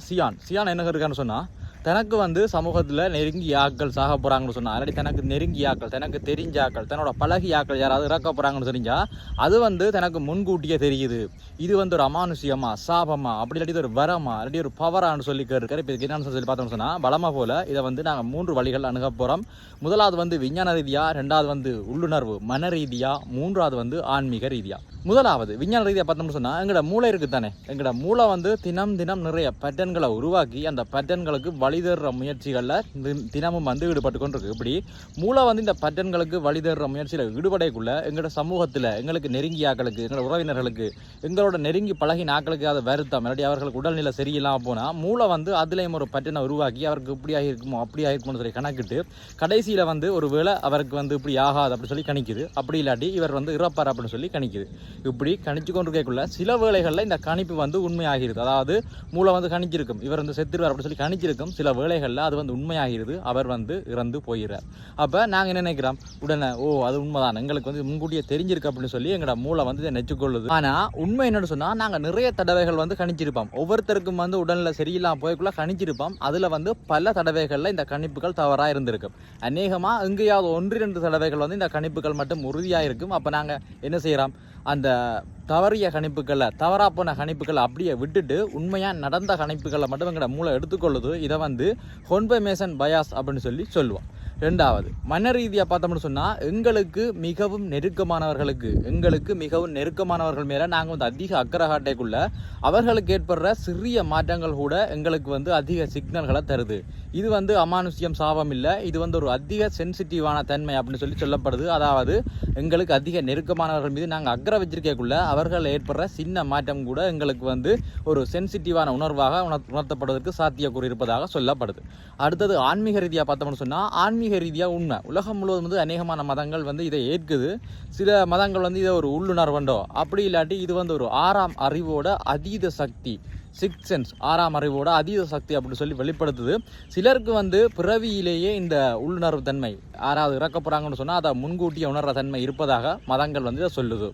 Cyan cyan என்ன இருக்கான்னு சொன்னால் தனக்கு வந்து சமூகத்தில் நெருங்கிய ஆட்கள் சாக போகிறாங்கன்னு சொன்னால் ஆல்ரெடி தனக்கு நெருங்கிய ஆட்கள் தனக்கு தெரிஞ்ச ஆட்கள் தன்னோட பழகிய ஆட்கள் யாராவது இறக்க போகிறாங்கன்னு தெரிஞ்சால் அது வந்து தனக்கு முன்கூட்டியே தெரியுது. இது வந்து ஒரு அமானுஷியமா சாபமா அப்படி இல்லாட்டி ஒரு வரமா இல்லாட்டி ஒரு பவரான்னு சொல்லி கேட்குறாரு. இப்போ என்னன்னு சொல்லி பார்த்தோம்னு சொன்னால் பலமா போல இதை வந்து நாங்கள் 3 வழிகள் அணுக போகிறோம். முதலாவது வந்து விஞ்ஞான ரீதியாக, ரெண்டாவது வந்து உள்ளுணர்வு மன ரீதியாக, மூன்றாவது வந்து ஆன்மீக ரீதியாக. முதலாவது விஞ்ஞான ரீதியாக பார்த்தோம்னு சொன்னால் எங்களோட மூளை இருக்குது தானே, எங்களோட மூளை வந்து தினம் நிறைய பேட்டர்ன்களை உருவாக்கி அந்த பேட்டர்ன்களுக்கு வழிதேற முயற்சிகளில் தினமும் வந்து ஈடுபட்டு கொண்டிருக்கு. இப்படி மூளை வந்து இந்த பேட்டர்ன்களுக்கு வழிதேற முயற்சியில் ஈடுபடக்குள்ள எங்களோட சமூகத்தில் எங்களுக்கு நெருங்கிய ஆக்களுக்கு, எங்களோட உறவினர்களுக்கு, எங்களோட நெருங்கி பழகின ஆக்களுக்கு அதை வருத்தம் இல்லாட்டி அவர்களுக்கு உடல்நிலை சரியில்லாமல் போனால் மூளை வந்து அதுலேயும் ஒரு பேட்டர்னை உருவாக்கி அவருக்கு இப்படியாக இருக்குமோ அப்படியாக இருக்குமோன்னு சொல்லி கணக்கிட்டு கடைசியில் வந்து ஒரு வேளை அவருக்கு வந்து இப்படி ஆகாது அப்படின்னு சொல்லி கணிக்குது. அப்படி இல்லாட்டி இவர் வந்து இறப்பார் அப்படின்னு சொல்லி கணிக்குது. இப்படி கணிச்சு கொண்டிருக்கக்குள்ள சில வேளைகளில் இந்த கணிப்பு வந்து உண்மையாகிறது. அதாவது மூளை வந்து கணிச்சிருக்கும் இவர் வந்து செத்துருவார் அப்படின்னு சொல்லி கணிச்சிருக்கும். சில வேளைகளில் அது வந்து உண்மையாகிறது, அவர் வந்து இறந்து போயிடுறார். அப்போ நாங்கள் என்ன நினைக்கிறோம், உடனே அது உண்மைதான், எங்களுக்கு வந்து முன்கூட்டியே தெரிஞ்சிருக்கு அப்படின்னு சொல்லி எங்களோட மூளை வந்து இதை நெச்சுக்கொள்ளுது. ஆனால் உண்மை என்னன்னு சொன்னால் நாங்கள் நிறைய தடவைகள் வந்து கணிச்சிருப்போம். ஒவ்வொருத்தருக்கும் வந்து உடல்நிலை சரியில்லாமல் போய்க்குள்ள கணிச்சிருப்போம். அதில் வந்து பல தடவைகளில் இந்த கணிப்புகள் தவறாக இருந்திருக்கும். அநேகமாக எங்கேயாவது 1-2 தடவைகள் வந்து இந்த கணிப்புகள் மட்டும் உறுதியாக இருக்கும். அப்போ நாங்கள் என்ன செய்கிறோம், அந்த தவறிய கணிப்புகளை, தவறாக போன கணிப்புகளை அப்படியே விட்டுட்டு உண்மையாக நடந்த கணிப்புகளை மட்டும் எங்களோட மூளை எடுத்துக்கொள்ளுது. இதை வந்து கன்ஃபர்மேஷன் பயாஸ் அப்படின்னு சொல்லுவோம். ரெண்டாவது மன ரீதியாக பார்த்தோம்னு சொன்னால் எங்களுக்கு மிகவும் நெருக்கமானவர்கள் மேலே நாங்கள் வந்து அதிக அக்கறை காட்டைக்குள்ள அவர்களுக்கு ஏற்படுற சிறிய மாற்றங்கள் கூட எங்களுக்கு வந்து அதிக சிக்னல்களை தருது. இது வந்து அமானுஷ்யம் சாபம் இல்லை, இது வந்து ஒரு அதிக சென்சிட்டிவான தன்மை அப்படின்னு சொல்லப்படுது. அதாவது எங்களுக்கு அதிக நெருக்கமானவர்கள் மீது நாங்கள் அக்கறை வச்சிருக்கக்குள்ள அவர்கள் ஏற்படுற சின்ன மாற்றம் கூட எங்களுக்கு வந்து ஒரு சென்சிட்டிவான உணர்வாக உணர்த்தப்படுவதற்கு சாத்தியக்கூறு இருப்பதாக சொல்லப்படுது. அடுத்தது ஆன்மீக ரீதியாக பார்த்தோம்னு சொன்னால் ஆன்மீக ரீதியாக உண்மை உலகம் முழுவதும் வந்து அநேகமான மதங்கள் வந்து இதை ஏற்குது. சில மதங்கள் வந்து இதை ஒரு உள்ளுணர்வண்டோ அப்படி இல்லாட்டி இது வந்து ஒரு 6ஆம் அறிவோட அதீத சக்தி, 6th சென்ஸ் 6ஆம் அறிவோட அதீத சக்தி அப்படின்னு சொல்லி வெளிப்படுத்துது. சிலருக்கு வந்து பிறவியிலேயே இந்த உள்ளுணர்வு தன்மை, யாராவது இறக்க போகிறாங்கன்னு சொன்னால் அதை முன்கூட்டியே உணர்ற தன்மை இருப்பதாக மதங்கள் வந்து இதை சொல்லுது.